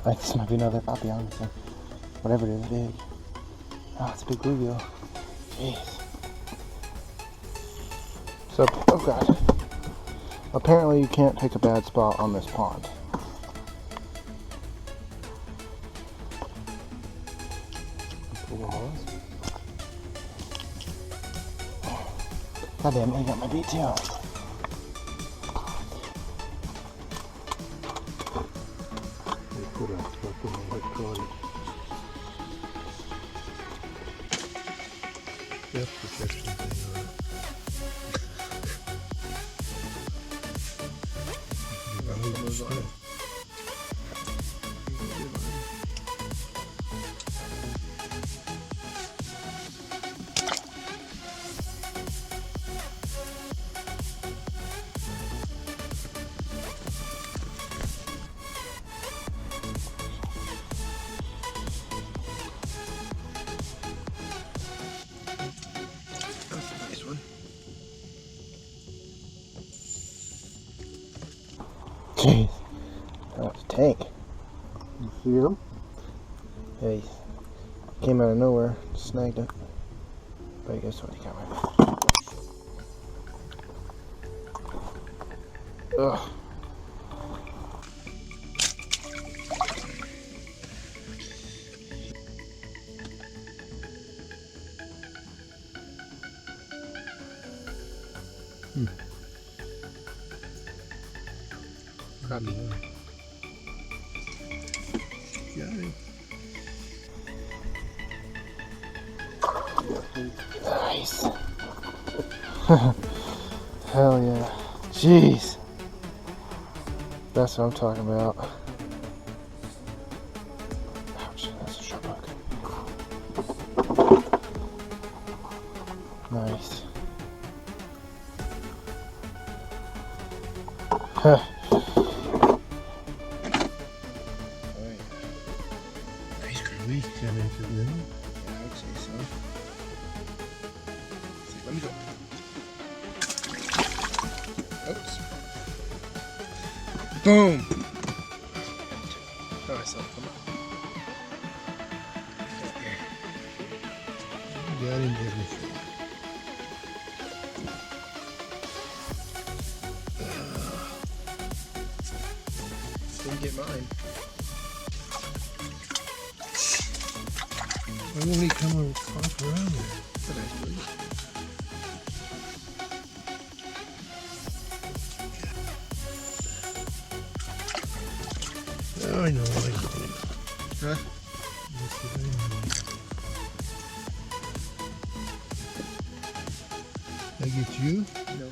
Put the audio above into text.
I think this might be another puppy, honestly. Whatever it is, big. Oh, it's a big bluegill. Jeez. So, oh god. Apparently you can't pick a bad spot on this pond. God damn it, I got my beat too. Jeez, that was a tank. You see him? Yeah, he came out of nowhere, snagged it. But guess what? He got my ugh. Got me. Got him. Nice. Hell yeah. Jeez. That's what I'm talking about. Ouch, that's a sharp hook. Nice. Huh. Nice curly. 10 inches in. Yeah, I would say so. Let me go. Oops. Boom! Got myself, come on. Got him, didn't Didn't get mine. Why won't he come off around there? That's a nice breeze. Oh, I know. Huh? Yes, I know. I get you? No.